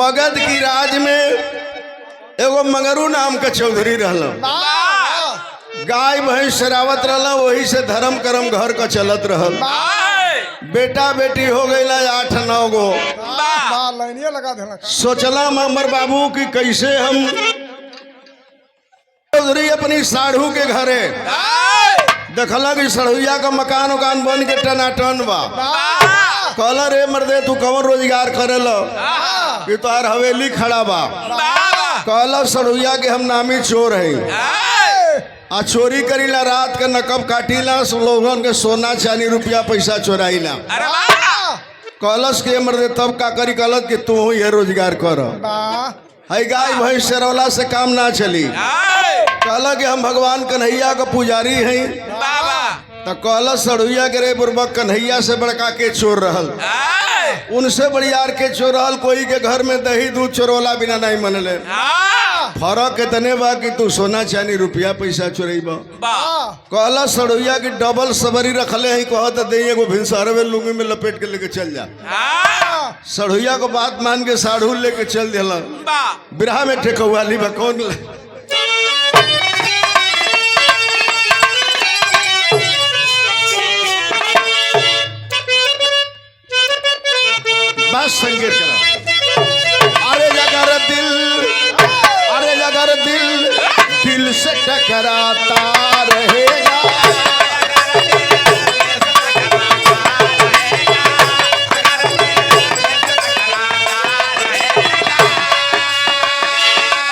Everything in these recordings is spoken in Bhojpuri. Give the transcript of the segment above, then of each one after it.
मगध की राज में एगो मंगरू नाम का चौधरी रहला। गाय भैंस चरावत रहला, वही से धर्म कर्म घर का चलत रहल। बेटा बेटी हो गई 8-9 गो। सोचला हमर बाबू की कैसे हम चौधरी अपनी साढ़ू के घरे देखला कि सड़हुआ का मकान उकान बन के टनाटन बा। कहला रे मर्दे तू कौन रोजगार करेला कि तोहार हवेली खड़ा बा। कहला सड़हुआ के हम नामी चोर है आ चोरी करीला, रात के नकब काटीला, लोगन के सोना चांदी रुपया पैसा चोराईला। कहलस के मर्दे तब का करी, कहलत कि तू ये रोजगार कर। है गाय भैंस चरौला से काम ना चली। कहला कि हम भगवान कन्हैया का पुजारी हैं। तो कहला सड़ुआ के रे बुर्बक कन्हैया से बड़का के चोर रहल, उनसे बड़ियार के चोर रहल। कोई के घर में दही दूध चोरोला बिना नहीं मनले। फर्क इतने बा कि तू सोना चांदी रुपया पैसा चोरेबा। कहला सड़ुआ की डबल सबरी रखले है, कहत दे एगो भिनसार में लुंगी में लपेट के लेके चल जा। सड़ुआ को बात मान के साढ़ू लेके चल दिला। बिरहा में ठेकवाली बा कौन बस संगीत करा। अरे अगर दिल से टकराता रहेगा,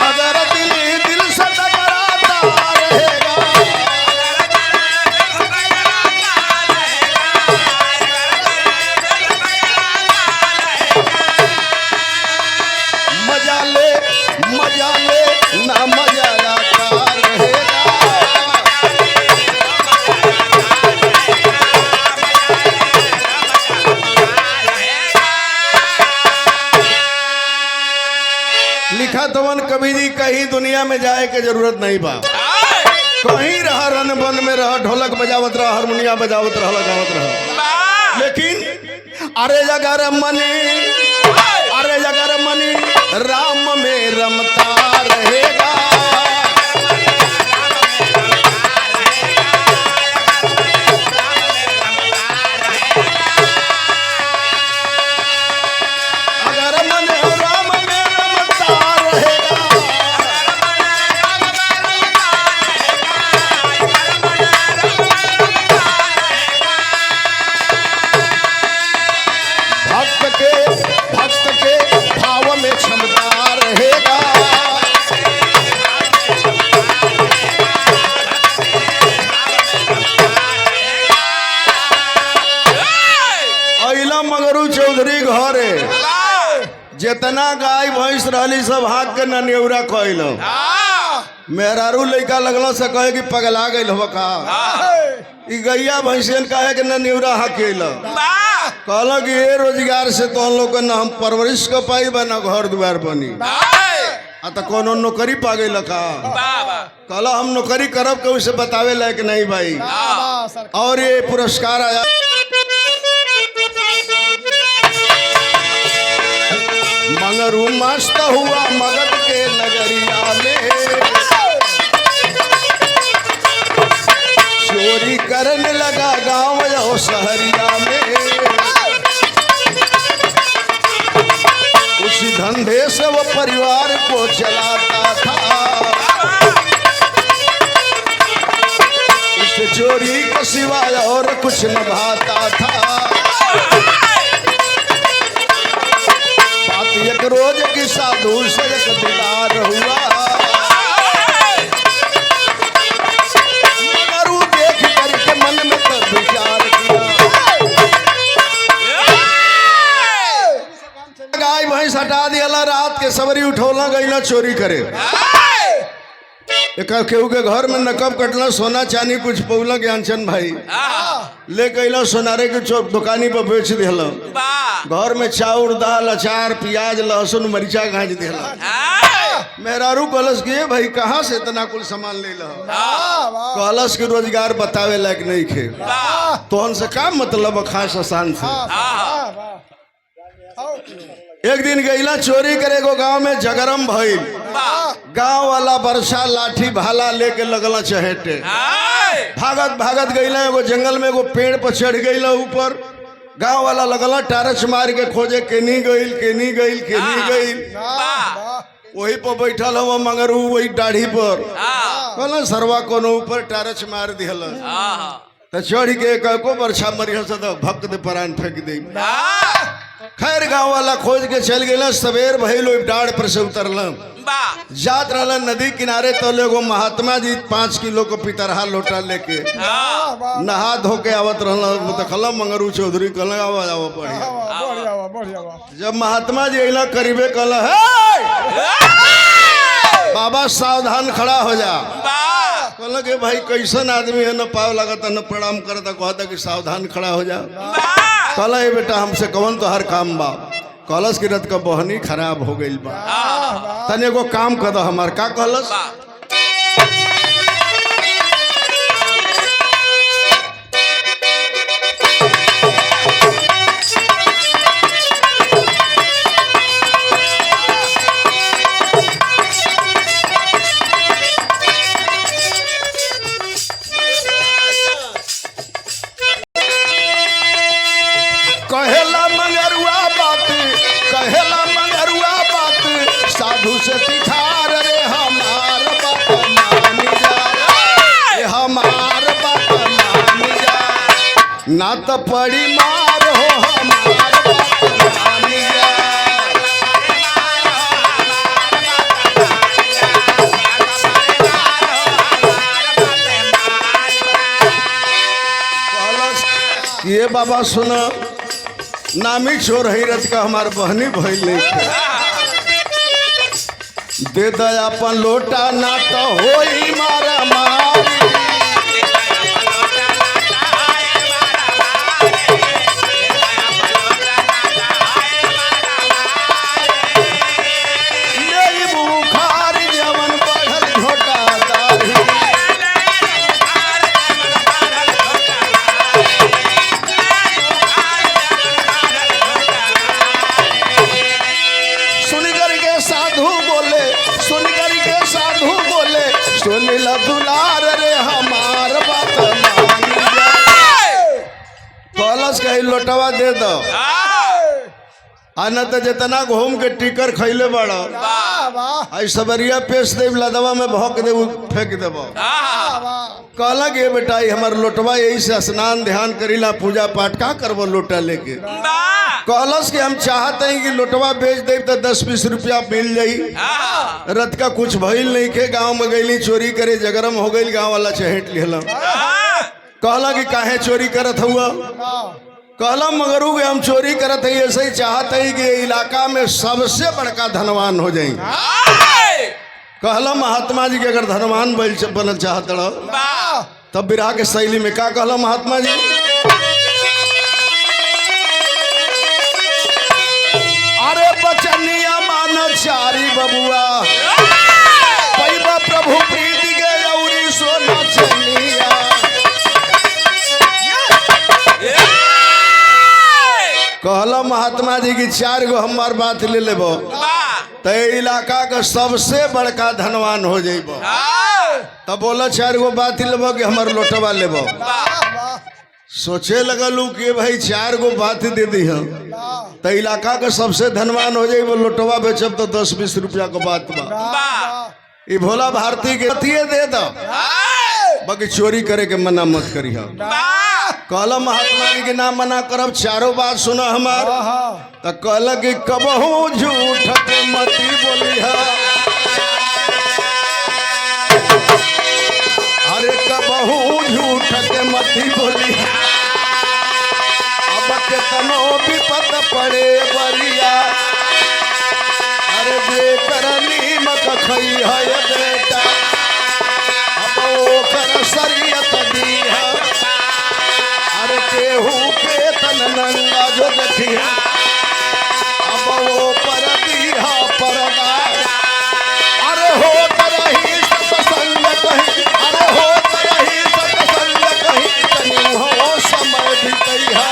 अगर दिल से टकराता रहेगा, मजा ले ना मजा आता रहेगा। लिखा तवन कभी जी कहीं दुनिया में जाए के जरूरत नहीं बा। कहीं रहा रन वन में रहा, ढोलक बजावत रहा, हारमोनिया बजावत रहा, गावत रहा। लेकिन अरे अगर मनी राम में रमता रहेगा, अगर मन राम में रमता रहेगा, भक्त के भाव में क्षमता रहेगा। अइला मंगरू चौधरी घरे जितना गाय भैंस रहली सब हाथ के ननेउरा कहल। मेहरारू लड़का लगल से कहे कि पगला गई हो का ई गैया भैंसियन कहे कि ननेउरा हकेल। कहल कि ये रोजगार से तो हम लोग न हम परवरिश कर पाई बा न घर द्वार बनी। आ तो कोनो नौकरी पा गई का। कहला हम नौकरी करब के उसे बतावे लायक नहीं भाई। और ये पुरस्कार आया मंगरू मस्त हुआ मगध के नगरिया में, चोरी करने लगा गांव और शहरिया में। उसी धंधे से वो परिवार को चलाता था, उसे चोरी के सिवाय और कुछ न भाता था। एक रोज की साधु से एक दीदार हुआ, मंगरू देख करके मन में तब विचार किया। गाय भैंस हटा दिया, रात के सवरी उठौला गईला चोरी करे। एक केहू के घर में नकब कटला, सोना चांदी कुछ पौला ज्ञानचंद भाई ले गईला, सोनारे के दुकानी पर बेच दिला। घर में चाउर दाल अचार प्याज लहसुन मरीचा गाज दिला। मेहरारू कहलस के भाई कहाँ से इतना कुल सामान ले ला। कहलस के रोजगार बतावे लायक नहीं खे, तो उनसे का मतलब खास आसान से। एक दिन गईला चोरी करे गो गांव में जगरम भइल। गांव वाला बरसा लाठी भाला लेके लगला चहेटे। भागत भागत गईला एगो जंगल में एगो पेड़ पर चढ़ गईला ऊपर। गांव वाला लगला टारच मार के खोजे केनी गईल केनी गईल केनी गईल। वही पर बैठल हम मगर वही दाढ़ी पर कहला सरवा कोनो ऊपर टारच मार दिहल तो चढ़ के को बरछा मरी तो भक्त दे प्राण फेंक दे। खैर गांव वाला खोज के चल गए। सवेर भइल डाढ़ पर से उतरल जात रहल नदी किनारे तो एगो महात्मा जी 5 किलो को पितरहा लोटा लेके नहा धो के आवत रहल। देखल मंगरू चौधरी कहल आवा बढ़िया। जब महात्मा जी अला करीबे कहल बाबा सावधान खड़ा हो जा। कहल के भाई कैसन आदमी है न पाव लगता न प्रणाम करता कहता कि सावधान खड़ा हो जा। कहला ए बेटा हमसे कौन तो हर काम बा। कहलस की रत का बहनी खराब हो गई बा तने एगो काम कर दो हमार। का कहलस साधु से तिखार रे हमार बात मान जा। हमार बात मान जा ना तो पड़ी मार हो हमार बात मान जा। ये बाबा सुनो नामी चोर है रथ का हमार बहनी भइल नहीं दे दयापन लोटा ना तो होई मारा मारी। यही बुखार जवन बढ़ल झोटा दाढ़ी। सुनकर के साधु बोले सुनिला दुलार रे हमार बात मान जा। कलश कही लोटवा दे दो आना तो जितना घूम के टिकर खैले बड़ा आई सबरिया पेश दे लदवा में भोंक दे फेंक देव। कहला के बेटा हमार लोटवा यही से स्नान ध्यान करीला पूजा पाठ का करबो लोटा लेके। कहलस कि हम चाहते हैं कि लोटवा बेच दे तो 10-20 रुपया मिल जाई। रथ का कुछ भइल नहीं के गांव में गईली चोरी करे जगरम हो गई। गांव वाला चहेट लिहला। कहला कि काहे चोरी करत हुआ। कहला मगरू के हम चोरी करत है ऐसे ही चाहते हैं कि इलाका में सबसे बड़का धनवान हो जाए। कहला महात्मा जी के अगर धनवान बनल चाहत तब बिरहा के शैली में का कहला महात्मा जी अरे बचनिया मान चारी बबुआ पैबा प्रभु प्रीति के औरी सोना चनिया। कहला महात्मा जी की 4 गो हमार बात ले लेबो तो इलाका का सबसे बड़का धनवान हो जाइबो। तब बोला 4 गो बात लेबो कि हमार लोटवा लेबो। सोचे लगलू कि भाई 4 गो बात दे दी हम तो इलाका का सबसे धनवान हो जाइबो। लोटवा बेचब तो 10-20 रुपया को बात बा। ये भोला भारती के दे दो बाकी चोरी करे के मना मत करी। कहला महात्मा जी के नाम मना करब 4 बात सुना हमार। तो कहला कि कबहू झूठ के मती बोली है। अरे कबहू झूठ के मती बोली अब के तनो विपद पड़े बरिया। अरे बेकर नीमक खई है बेटा अब ओकर शरीयत दी है। अरे केहू के तन नंगा जो देखिया अब वो पर दीहा परदा। अरे हो तरही सत्संग कहीं अरे हो तरही सत्संग कहीं तनी हो समय भी कहिया।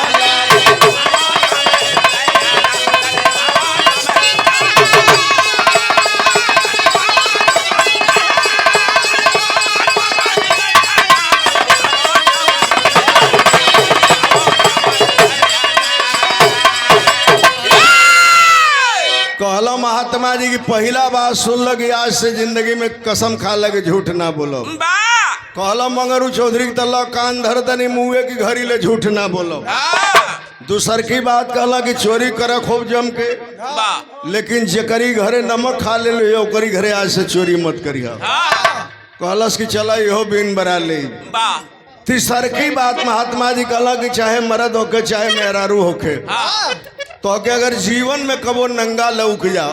महात्मा जी की पहला बात सुन लगी, आज से जिंदगी में कसम खा लगे झूठ ना बोलो। कहला मंगरू चौधरी के तल्ला कान धर तनी मुँहे की घड़ी ले झूठ ना बोलो। दूसर की बात कहला कि चोरी कर खूब जम के, लेकिन जेकरी घरे नमक खा ले लो ओकरी घरे आज से चोरी मत करिया। कहलस कि चला इहो बिन बरा ले। तीसर की बात महात्मा जी कहला कि चाहे मर्द होके चाहे मेहरारू होके, तो के अगर जीवन में कबो नंगा लौक जा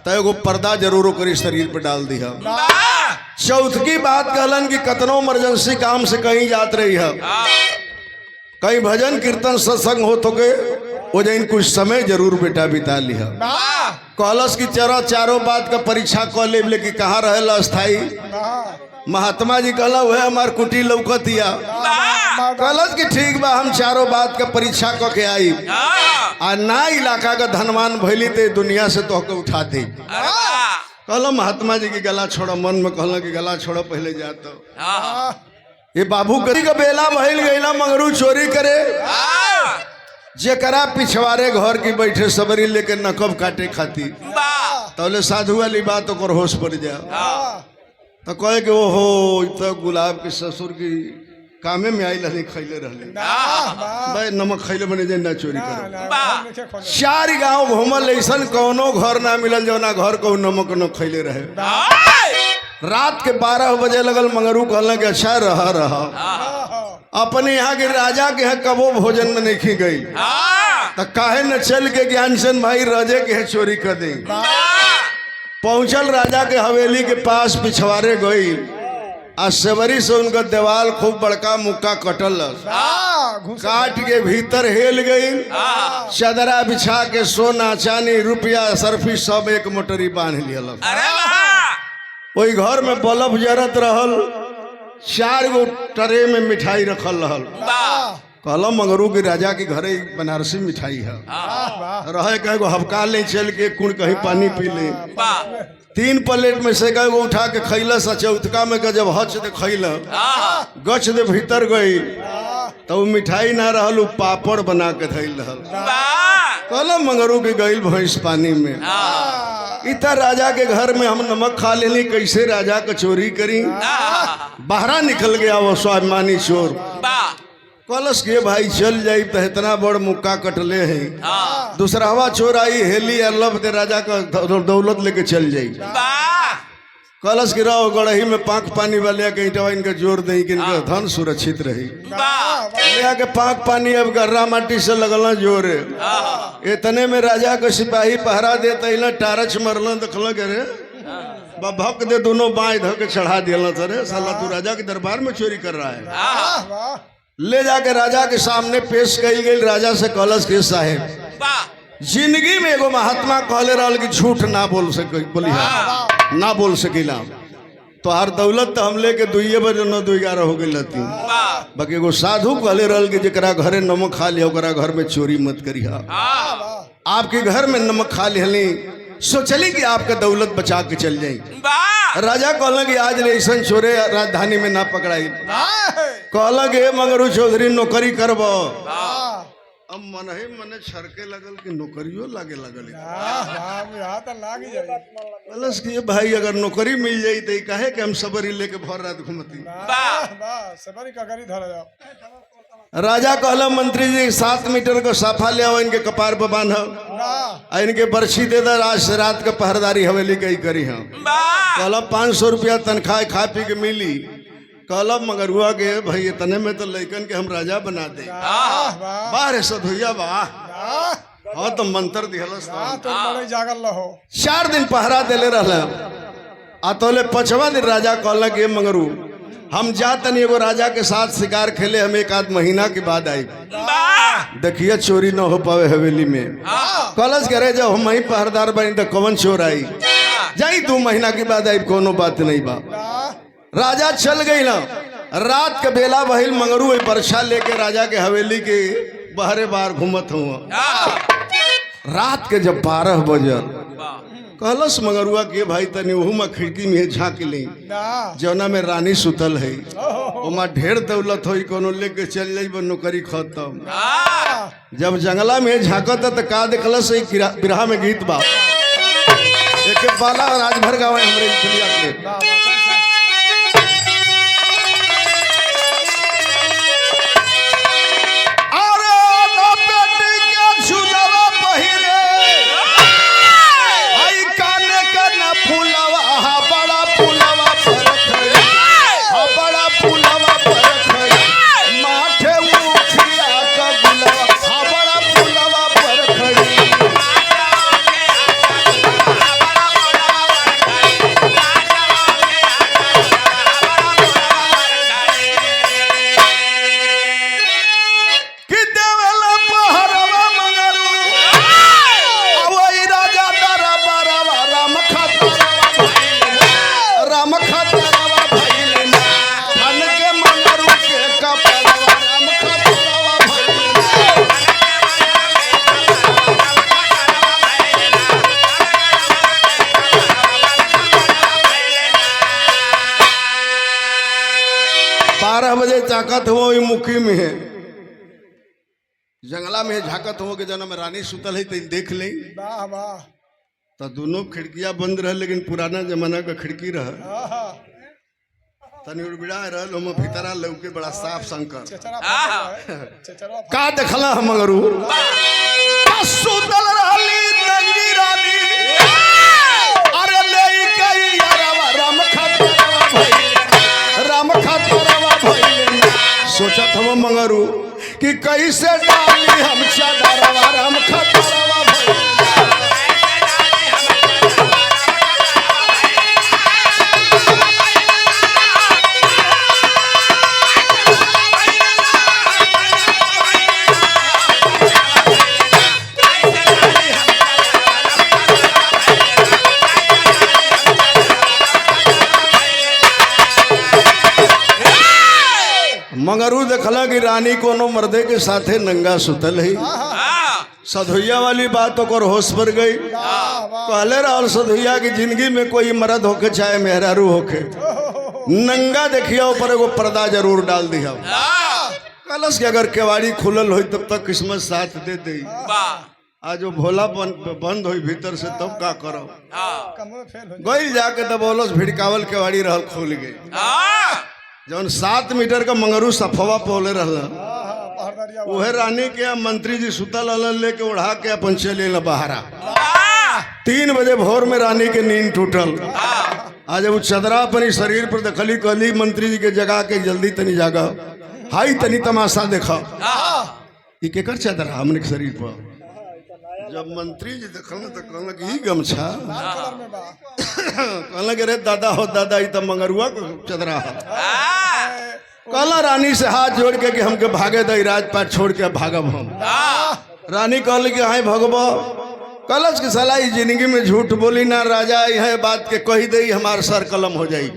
तो एगो पर्दा जरूर ओकरी शरीर पे डाल दिया। चौथ की बात कहलन कि कतनो इमरजेंसी काम से कहीं जात रही है, कहीं भजन कीर्तन सत्संग हो तो के वो जैन कुछ समय जरूर बेटा बिता लिया। कहलस की चारों बात का परीक्षा कह ले, लेकिन कहाँ रहेला अस्थाई। महात्मा जी कहला वह हमार कुटी लौकतिया। कहलस कि ठीक बा, हम चारों बात का परीक्षा क के आई आ ना इलाका का धनवान भैली ते दुनिया से तो के उठा दे। कहला महात्मा जी की गला छोड़ो, मन में कहला कि गला छोड़ो पहले जाता। ये बाबू करी का बेला भइल गईला मंगरू चोरी करे, जेकरा पिछवारे घर की बैठे सबरी लेके नकब काटे खाती, तौले साधु वाली बात ओकर होश पड़ जा। तो कहे कि ओहो तो गुलाब के ससुर की कामे में आई नहीं खैले रहले भाई, नमक खैले बने जे ना चोरी करे। चार गांव घूमल ऐसन कौनो घर ना मिलल जौना घर को नमक न खैले रहे। रात के 12 बजे लगल मंगरू कहला कि अच्छा रहा अपने यहाँ के राजा के यहाँ कबो भोजन में नहीं खी गई, तो काहे न चल के ज्ञानचंद भाई राजे के यहाँ चोरी कर दे। पहुंचल राजा के हवेली के पास, पिछवारे गई आ सेवरी से उनका दीवाल खूब बड़का मुक्का कटल, काट के भीतर हेल गई। चदरा बिछा के सोना चांदी रुपया सरफी सब एक मोटरी बांध लिया। वही घर में बल्ब जरत रहल, 4 गो ट्रे में मिठाई रखल रहल। कहला मंगरू के राजा के घरे बनारसी मिठाई है, रहे कहे गो हबका ले चल के कुण कहीं पानी पी ले। 3 प्लेट में से कहे गो उठा के खैला। चौथका में जब हच दे खैला, गच दे भीतर गई तो मिठाई ना रहल, उ पापड़ बना के धैल रहल। कहला मंगरू के गईल भैंस पानी में। इतना राजा के घर में हम नमक खा लेनी, कैसे राजा का चोरी करी। बाहरा निकल गया वो स्वाभिमानी चोर। कलश के भाई चल जाई तो इतना बड़ मुक्का कटले है, दूसरावा चोर आई हेली अल्लाह दे राजा का दौलत लेके चल जाई। कलश गिरा गड़ही में पाक पानी वाले के ईटवा इनका जोर दे कि इनका धन सुरक्षित रही। ले के पाक पानी अब गर्रा माटी से लगल जोर। इतने में राजा का सिपाही पहरा देता टारच मरल, देखल के रे भक दे दोनों बाएं धो के चढ़ा दिया। सर साला तू राजा के दरबार में चोरी कर रहा है। ले जाके राजा के सामने पेश कई गई। राजा से कलश के साहेब, जिंदगी में एगो महात्मा कहले रहल कि झूठ ना बोल सके, बोली ना बोल सकीला। तो हर दौलत तो हम लेके 2 बजे 9 2 11 हो गई रहती। बाकी एगो साधु कहले रहल कि जरा घरे नमक खा लिया ओकरा घर में चोरी मत करिया। आपके घर में नमक खा लिहली, सोचली कि आपका दौलत बचा के चल जाई। राजा कहला कि आज ले ऐसा चोरे राजधानी में ना पकड़ाई। कहला कि मंगरू चौधरी नौकरी करब। अब मन ही मने छरके लगल कि नौकरियों लागे लगल। कलश कि भाई अगर नौकरी मिल जाई तो कहे कि हम सबरी लेके भर रात घूमती। राजा कहला मंत्री जी 7 मीटर का साफा ले आओ, इनके कपार पर बांध, इनके बर्छी दे दे, आज से रात का पहरेदारी हवेली कही करी हम। कहला 500 रुपया तनख्वाह खा पी के मिली। कहला मगरुआ के भाई इतने में तो लइकन के हम राजा बना दे। बाहर सधुइया वाह, हाँ तो मंत्र दिहलस जागल रहो। 4 दिन पहरा देले रहल। तोले 5वां दिन राजा कहला कि मंगरू हम जातन एगो राजा के साथ शिकार खेले, हम 1 महीना के बाद आई। देखिए चोरी न हो पावे हवेली में। कलश करे जब हम ही पहरेदार बनी तो कौन चोर आई जाई, 2 महीना के बाद आई, कोनो बात नहीं बा। राजा चल गई ना। रात के बेला बहिल मंगरू बर्छा लेके राजा के हवेली के बहरे बार घूमत हुआ। रात के जब 12 बजल कहलस मंगरुआ के भाई तनी ओहू में खिड़की में झाँक ली, जौना में रानी सुतल है, ओमा ढेर दौलत हो, कोनो लेके चल जाइब नौकरी खत्म। जब जंगला में झाँकत तो का देखलस बिरहा में गीत बा। पाला राजभर गावे हमरे दुनिया के झाकत हो मुखी में है जंगला में झाकत हो के जना में रानी सुतल है तो देख ले तो दोनों खिड़कियां बंद रह लेकिन पुराना जमाना का खिड़की रह तनी उड़बिड़ा रहल हम भीतरा लौके बड़ा साफ शंकर का देखला हम मगरू सुतल रहली नंगी रानी अरे ले गई राम खतरवा भइल राम खतरवा भइल सोचत हम मंगरू कि कैसे डाली हम चादरवा राम खतरवा भइल मंगरू देखला कि रानी कोनो मर्दे के साथे नंगा सुतल है सधुइया वाली बात ओकर होश पर गई कहले रहल सधुइया की जिंदगी में कोई मर्द होके चाहे मेहरारू होके नंगा देखिया ऊपर एगो पर्दा जरूर डाल दिया कलश के अगर केवाड़ी खुलल हो तब तक किस्मत साथ दे दे आज वो भोला बंद हो भीतर से तब का करो गई जाके तब बोलस भिड़कावल केवाड़ी रहल खोल गई जौन 7 मीटर का मंगरू सफवा पोले रहला उहे रानी के मंत्री जी सुतल लेके उड़ा के अपन चले बहारा 3 बजे भोर में रानी के नींद टूटल आज वो चदरा अपनी शरीर पर दखली कहली मंत्री जी के जगा के जल्दी तनी जागा हाई तनी तमाशा देखा ये केकर चदरा हमने के शरीर पर जब मंत्री जी देखल तो कहल ई गमछा कहल रे दादा हो दादा ई तो मंगरुआ को चदरा कहला रानी से हाथ जोड़ के कि हमके भागे दई राजपाट छोड़ के भागब हम रानी कहल कि हाय भगबो कलश के सलाई जिंदगी में झूठ बोली ना राजा यह बात के कही दई हमार सर कलम हो जाई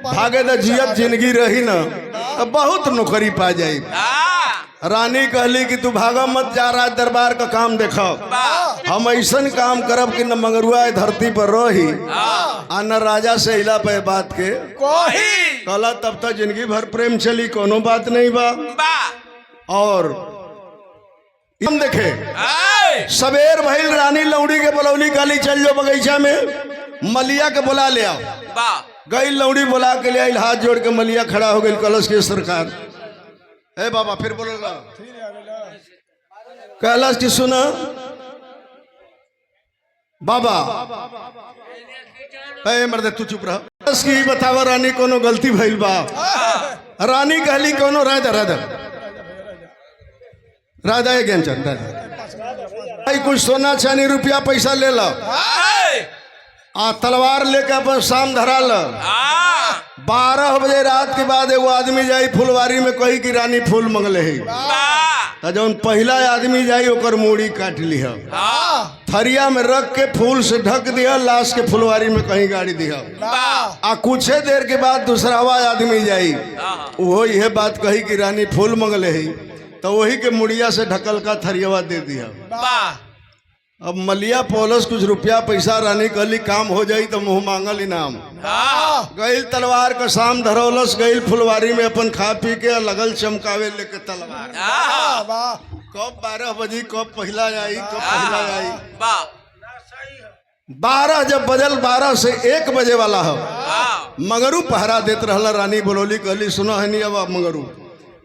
भागे द जियत जिंदगी रही ना तो बहुत नौकरी पा जाई रानी कहली कि तू भागा मत जा रहा दरबार का काम देखो हम ऐसा काम करब कि न मंगरुआ धरती पर रही आ न राजा से हिला पे बात के कहला तब तक जिंदगी भर प्रेम चली कोनो बात नहीं बा और हम देखे सवेर भइल रानी लौड़ी के बुलौली काली चल जो बगीचा में मलिया के बुला ले आओ गई लौड़ी बुला के ले आई हाथ जोड़ के मलिया खड़ा हो गई कलश के सरकार ए बाबा फिर बोलेगा कैलाश की सुना बाबा ए मर्दे तू चुप रह की बतावा रानी कोनो गलती भइल बा रानी कहली कोनो राधा राधा राधा ज्ञानचंद राधा कुछ सोना चांदी रुपया पैसा ले लो आ तलवार लेके अपन शाम धरा लो 12 बजे रात के बाद एगो आदमी जाई फुलवारी में कही कि रानी फूल मंगले है जौन पहला आदमी जाई ओकर मूड़ी काट लिया थरिया में रख के फूल से ढक दिया लाश के फुलवारी में कहीं गाड़ी दिया आ कुछ देर के बाद दूसरा आदमी जाई वो यह बात कही कि रानी फूल मंगले है तो वही के मुड़िया से ढकल का थरियावा दे दिया अब मलिया पोलस कुछ रुपया पैसा रानी कहली काम हो जाई तो मुंह मांगल इनाम गईल तलवार का शाम धरौलस गईल फुलवारी में अपन खा पी के लगल चमकावे लेके तलवार कब 12 बजे कब पहला आई कब पहला आई 12 जब बजल 12 से 1 बजे वाला हो मगरू पहरा देत रहला। रानी बोलोली कहली सुनो है नहीं अब मगरू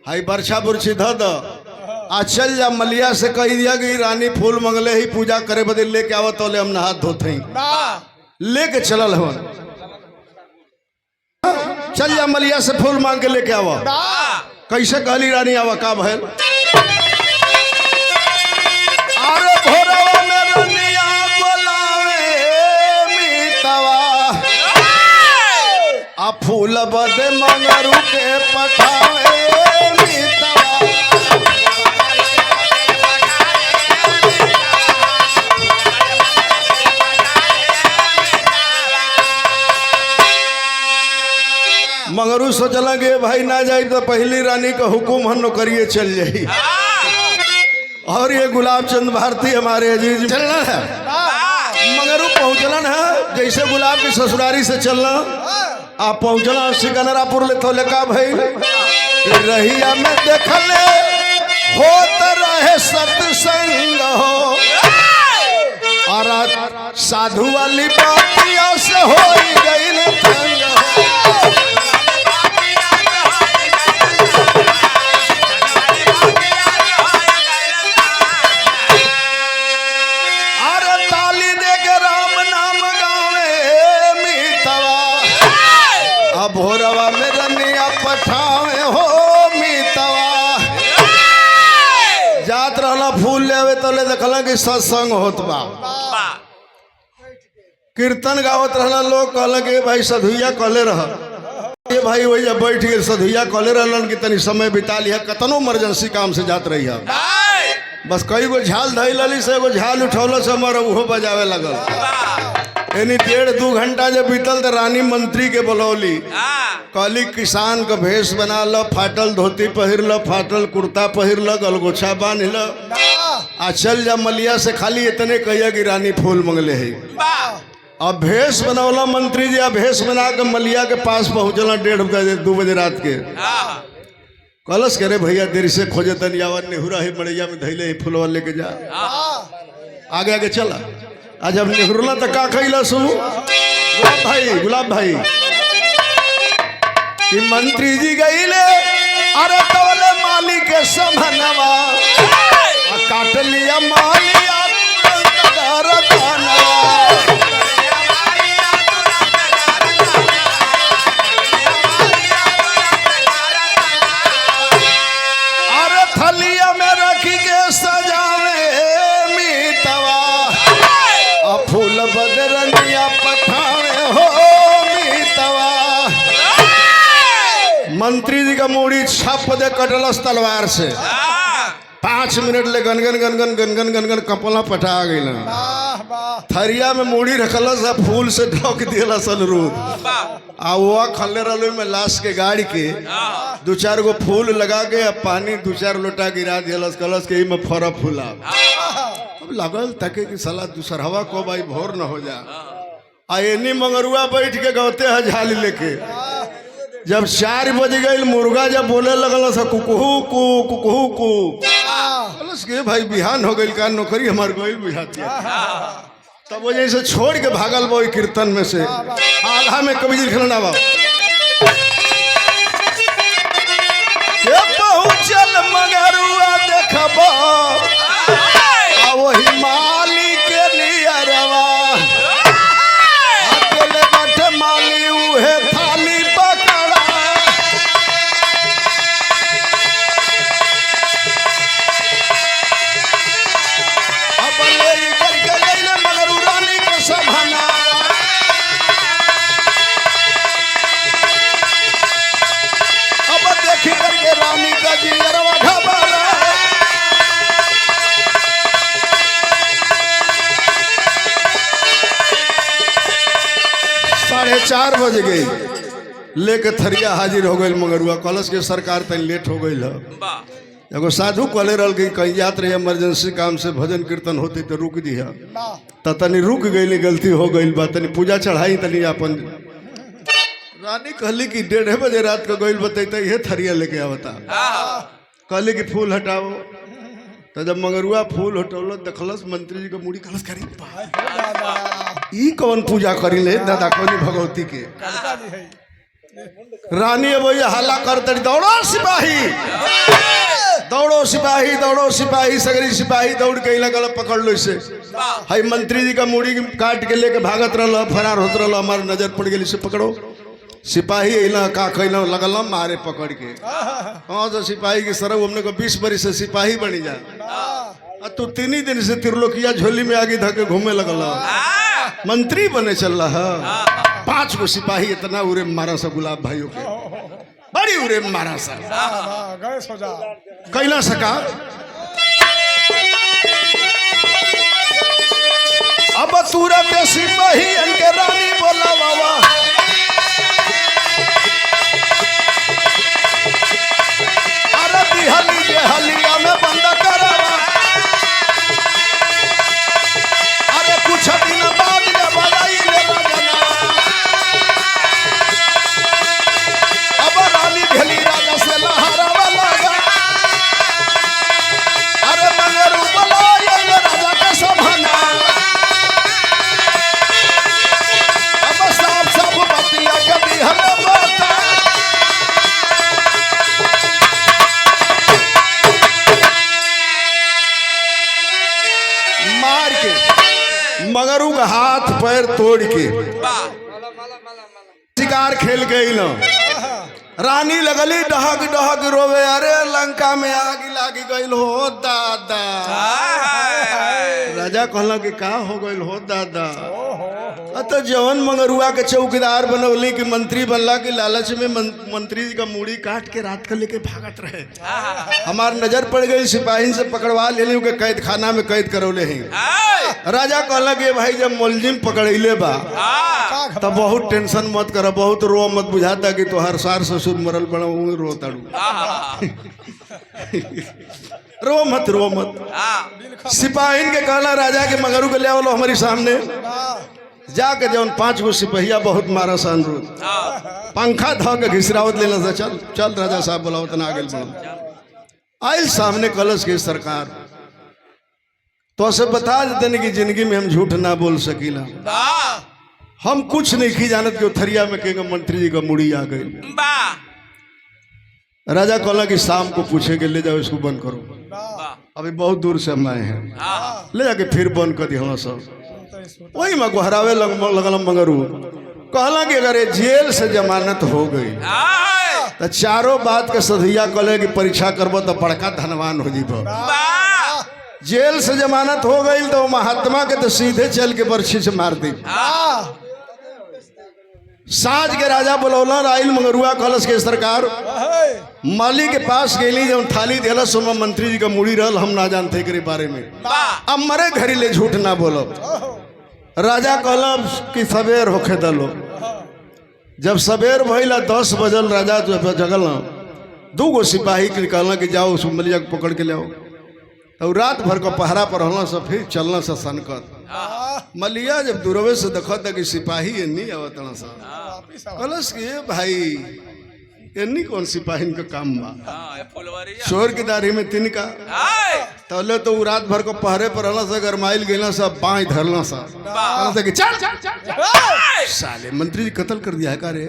हाई बरछा बुरछी ध द आ चल जा मलिया से कह दिया कि रानी फूल मंगले ही पूजा करे बदे लेके आवत तो ले हम नहा धोते लेके चलल हो। चल जा मलिया से फूल मांग के लेके आवा। कैसे कहली रानी आवा का भैल अरे भोरवा में रनिया बोलावे मीतवा आ फूल बदे मंगरू के पठावे मीतवा। मगरू सोचला कि भाई ना जाए तो पहली रानी का हुकुम हम नौकरिए चल जाई और ये गुलाब चंद भारती हमारे अजीज चलना है। मगरू पहुंचलन है जैसे गुलाब की ससुरारी से चलना आप पहुंचना सिकंदरापुर ले तो लेका भाई रहिया में देखले होत रहे सत्संग हो और साधु वाली बातिया से हो गई तंग हो। भोरवा में रनिया पठावे हो मीतवा जात रहला फूल लेवे तो ले देखला कि सत्संग होत बा कीर्तन गावत रहला। लोग कहला कि भाई सधुइया कहले रह ये भाई वही जब बैठ गए सधुइया कहले रहलन कि तनी समय बिता लिया कतनो इमरजेंसी काम से जात रही है बस कई गो झाल धई लली से एगो झाल उठौल से मर उहो बजावे लगल। यानी 1.5-2 घंटा जब बीतल तो रानी मंत्री के बोलौली कहली किसान का भेष बना लो फाटल धोती पहिर लो फाटल कुर्ता पहिर लो गलगोछा बांध लो आ चल जा मलिया से खाली इतने कहिया कि रानी फूल मंगले है। अब भेष बनौला मंत्री जी अब भेष बना के मलिया के पास पहुंचला 1:30-2 बजे रात के कलश करे भैया देर से खोजे तनियावा नेहुरा ही मड़ैया में धैले ही फूलवा लेके जा आगे आगे चला। आज अब नेहुरला तो का खैला सु गुलाब भाई कि मंत्री जी गईले अरे तोले माली के समनवा काट लिया मालिया अरे थलिया में रखी के सजावे मीतवा फूल बदरनिया पठावे हो मीतवा। मंत्री जी का मूड़ी छप दे कटलस तलवार से 5 मिनट ले गनगन गनगन गनगन गनगन कपला पटा गई ना थरिया में मूड़ी रखलस फूल से ढक दिला सन रूप आ वो खले रलो में लाश के गाड़ी के 2-4 गो फूल लगा के अब पानी 2-4 लोटा गिरा दिलस कलश के में फरा फूला लगल ताकि कि साला दूसरवा को भाई भोर न हो जा आ एनी मंगरुआ बैठ के गौते है झाली लेके जब 4 बज गई मुर्गा जब बोले लगल सा कुकुहू कु कुकुहू कु के भाई बिहान हो गई का नौकरी हमार गोइल बुझाती तब वजह से छोड़ के भागल बो कीर्तन में से आधा में कवि जी खेलना बा पहुंचल मगरुआ देखबा वही माली के नियरवा अकेले बैठे माली उहे थाली पकड़ा अब ले करके गईले मगरू रानी के सभाना अब देखी करके रानी का जियरवा घबरा 4:30 बज गई लेके थरिया हाजिर हो गई मगरुआ कलश के सरकार तन लेट हो गई एगो साधु कहले रहा कि कहीं जात रही इमरजेंसी काम से भजन कीर्तन होती तो रुक दिया तनी रुक गई गलती हो गई बा तनी पूजा चढ़ाई तनी अपन रानी कहली कि 1:30 बजे रात को गई बतैता ये थरिया लेके आवता कहली कि फूल हटाओ तो जब मगरुआ फूल हटौल देखलस मंत्री जी को मुड़ी कलश करी ई कौन पूजा करी ले दादा कोनी भगवती के रानी भैया हल्ला करते दौड़ो सिपाही दौड़ो सिपाही दौड़ो सिपाही सगरी सिपाही दौड़ के लगल पकड़ लो इसे हाई मंत्री जी का मुड़ी काट के लेके भागत रहा फरार होत रहा हमारे नजर पड़ गई इसे पकड़ो सिपाही अला का कहना लगल मारे पकड़ के हाँ तो सिपाही की सरब हमने को 20 बरिस से सिपाही बनी जा तू 3 ही दिन से त्रिलोकिया झोली में आगे धके घूमे लगल मंत्री बने चल रहा 5 गो सिपाही इतना उरे मारा सा गुलाब भाइयों के बड़ी उरे मारा सा कैला सका अब तुरंत सिपाही इनके रानी बोला बाबा अरे हली जे हलिया में बंद करावा अरे कुछ दिन बाद ये बजाई ले बजना अब रानी भेली राजा से लहरावा लगा अरे मंगरू बोला ये राजा के सभाना अब साफ साफ बतिया कभी हमें बता मार के मगरू का हाथ पैर तोड़ के शिकार खेल गई न रानी लगली डहक डहक रोवे अरे लंका में आग लागी गई हो दादा राजा कहला कि का हो गई हो दादा तो जवन मंगरुआ के चौकीदार बनौली कि मंत्री बनला के लालच में मंत्री जी का मूड़ी काट के रात को लेके भागत रहे हमार नजर पड़ गई सिपाही से पकड़वा ले ली के कैद खाना में कैद करौले हैं राजा कहला कि भाई जब मुलजिम पकड़ैले बा तब बहुत टेंशन मत कर बहुत रो मत बुझाता कि तोहर सार ससुर मरल बड़ा रो ताड़ू रो मत सिपाही के कहला राजा के मगरू के ले आओ हमारे सामने जाके जौन 5 गो सिपहिया बहुत मारा सन पंखा ध के घिसरावत लेना था चल चल राजा साहब बोलाओ तना आगे बढ़ो आयल सामने कलश के सरकार तो से बता देते कि जिंदगी में हम झूठ ना बोल सकीला हम कुछ नहीं की जानत कि थरिया में कहेंगे मंत्री जी का मुड़ी आ गई राजा कहला कि शाम को पूछेंगे ले जाओ इसको बंद करो अभी बहुत दूर से हम आए हैं ले जाके फिर बंद कर दिया सब वही में गोहरावे लगल मगरू कहला कि अगर जेल से जमानत हो गई तो चारों बात के सधिया कहले कि परीक्षा करबो तो बड़का धनवान हो जीबो जेल से जमानत हो गई तो महात्मा के तो सीधे चल के बर्छी से मार दी साज के राजा बोलौला आइल मंगरुआ कलश के सरकार माली के पास गेली जब थाली दिला सो मंत्री जी का मुड़ी रहल हम ना जानते के बारे में अब मरे घरी ले झूठ ना बोलो राजा कहल कि सवेर होखे दलो जब सवेर भइला 10 बजल राजा जगल 2 गो सिपाही के कहला कि जाओ सुमलिया को पकड़ के ले आओ तो रात भर को पहरा पर रहना सब फिर चलना सा सनकर मलिया जब दूरवे से देखा था कि सिपाही नहीं आवतना सा कलश के भाई इन्नी कौन सिपाही का काम बा चोर की दाढ़ी में तिनका तले तो रात भर को पहरे पर रहना सा गरमाइल गेला सा बाई धरना सा कि चल साले मंत्री जी कत्ल कर दिया है का रे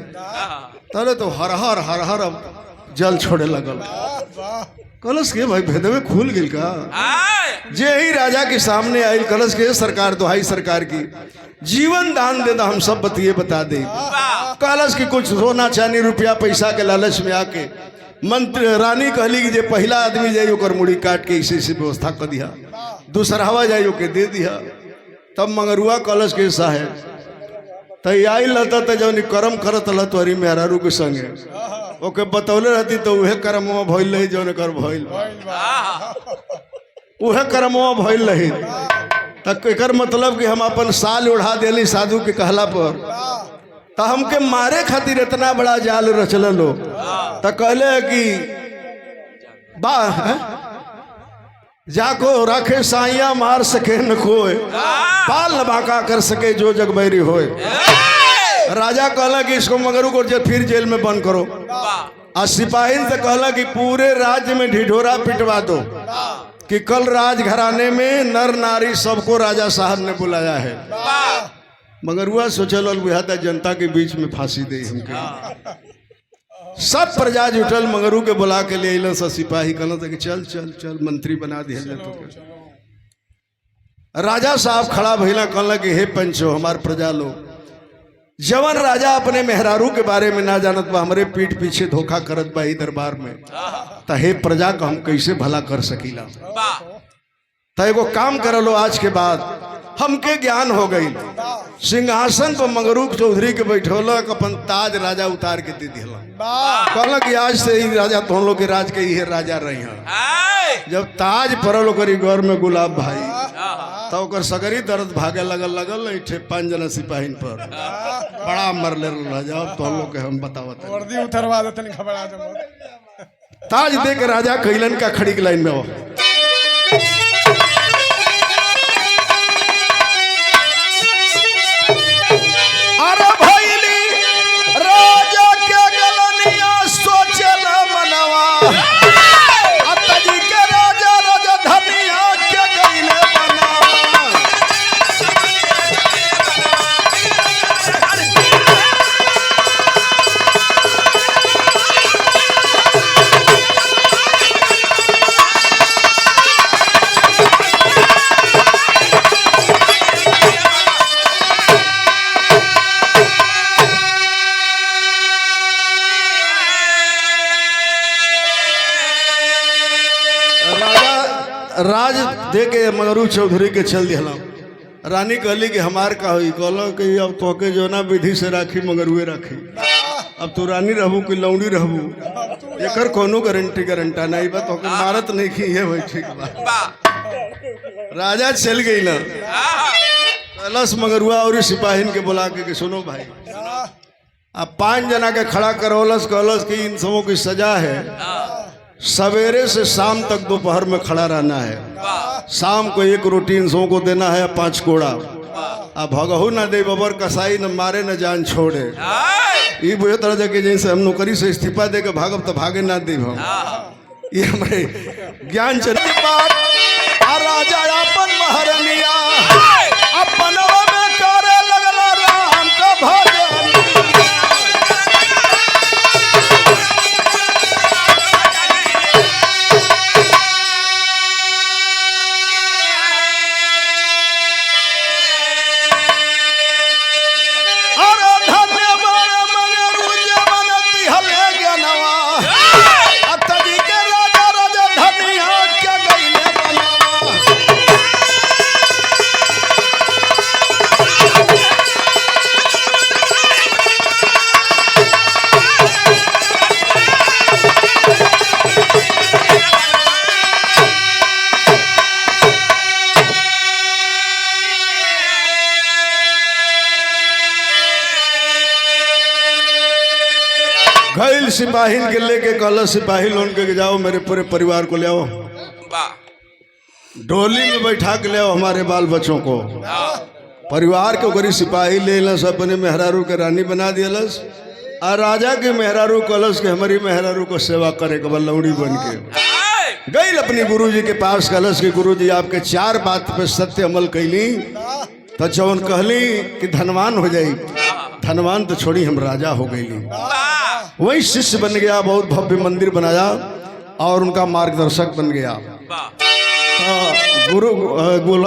तले तो हर हर हर हर जल छोड़े लगल कलश के भाई भेदवे खुल गिल का जे ही राजा के सामने आई कलश के सरकार दुहाई सरकार की जीवन दान दे हम सब बतिए बता दे कलश की कुछ सोना चांदी रुपया पैसा के लालच में आके मंत्री रानी कहली कि जे पहला आदमी जाइयो कर मुड़ी काट के इसी से व्यवस्था कर दिया दूसरा जाइयो के दे दिया तब मंगरुआ कलश के साहेब तई आई लता तो जौन कर्म करत ल तोहरी मेहरारू के संगे ओके बतौले रहती तो उहे कर्मवा भइल रही जौन कर भइल उहे कर्मवा भइल रही तक एकर मतलब कि हम अपन साल उड़ा देली साधु के कहला पर तो हमके मारे खातिर इतना बड़ा जाल रचल लो तो कहले कि बा जाको रखे साइया मार सके न कोई पाल न बाका कर सके जो जगबैरी होए राजा कहला कि इसको मगरू को फिर जेल में बंद करो और सिपाही से कहला कि पूरे राज्य में ढिढोरा पिटवा दो कि कल राजघराने में नर नारी सबको राजा साहब ने बुलाया है मगरुआ सोचल और बुझाता जनता के बीच में फांसी दे हमके। सब प्रजा जुटल मगरू के बुला के ले अल। सिपाही कहल कि चल चल चल मंत्री बना दिया जाए। राजा साहब खड़ा भइला कहल कि हे पंचो हमार प्रजा लोग, जवन राजा अपने मेहरारू के बारे में ना जानत बा हमरे पीठ पीछे धोखा करत बा ई दरबार में, त हे प्रजा का हम कैसे भला कर सकीला। त एगो काम करलो, आज के बाद हमके ज्ञान हो गई। सिंहासन पर मगरू चौधरी के बैठोलक, अपन ताज राजा उतार के दे दिला। कहल कि आज से ही राजा तुम लोग के राज के ये राजा रही हैं। जब ताज पड़ल ओकरी घर में गुलाब भाई, तो ओकर सगरी दर्द भागे लगल ऐठे 5 जना सिपाहीन पर बड़ा मरले राजा। अब तो हम लोग के हम बतावत वर्दी उतरवा देतन घबरा जब ताज दे के राजा कैलन का खड़ी के लाइन में हो। अरे भइली राजा के गलनिया सोचल मनवा, अतजी के राजा राजा धनिया के गइले बनावा। राज दे के मगरू चौधरी के चल दिला। रानी कहली कि हमार का हुई, कहलो कि अब तोके जो ना विधि से राखी मगरुए राखी। अब तू रानी रहबू कि लौड़ी रहबू एकर कोनो गारंटा नहीं बा, तोके मारत नहीं की है भाई। ठीक बा। राजा चल गई ना, लस मगरुआ और सिपाहीन के बुला के सुनो भाई, अब 5 जना के खड़ा करौलस, कहलस कि इन सबों की सजा है सवेरे से शाम तक दोपहर में खड़ा रहना है। शाम को 1 रोटी इन सबों को देना है, 5 कोड़ा। अब भगहू ना दे बबर कसाई, न मारे न जान छोड़े। ये बुझे तरह के जैसे हम नौकरी से इस्तीफा दे के भागब तो भागे ना दे हम। ये हमारे ज्ञान चरित्र बात। राजा अपन महारानिया अपन में करे लगला राम का भजन। घायल सिपाहीन के लेके कहला सिपाही लोन के जाओ मेरे पूरे परिवार को ले आओ, डोली में बैठा के ले आओ हमारे बाल बच्चों को। परिवार के गरीब सिपाही ले लस, अपने मेहरारू के रानी बना दिलस। और राजा के मेहरारू कलश के हमारी मेहरारू को सेवा करे के लौड़ी बन के गई अपनी गुरुजी के पास। कलश के गुरुजी आपके 4 बात पे सत्य अमल कैली तो जौन कहली कि धनवान हो जाई, धनवान तो छोड़ी हम राजा हो गई। वही शिष्य बन गया, बहुत भव्य मंदिर बनाया और उनका मार्गदर्शक बन गया। गुरु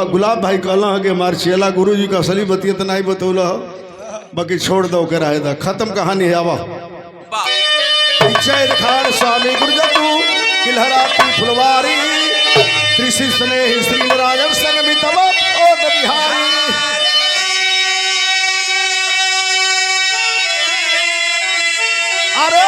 गुलाब भाई कहला कि हमारे चेला गुरु जी का असली बतियत नहीं बतौल, बाकी छोड़ दो के रहे था। खत्म कहानी है। आवा जय खान स्वामी गुरुजतु किलहराती फुलवारी त्रिशी स्नेह श्री राजन संग मितव ओ बिहारी। अरे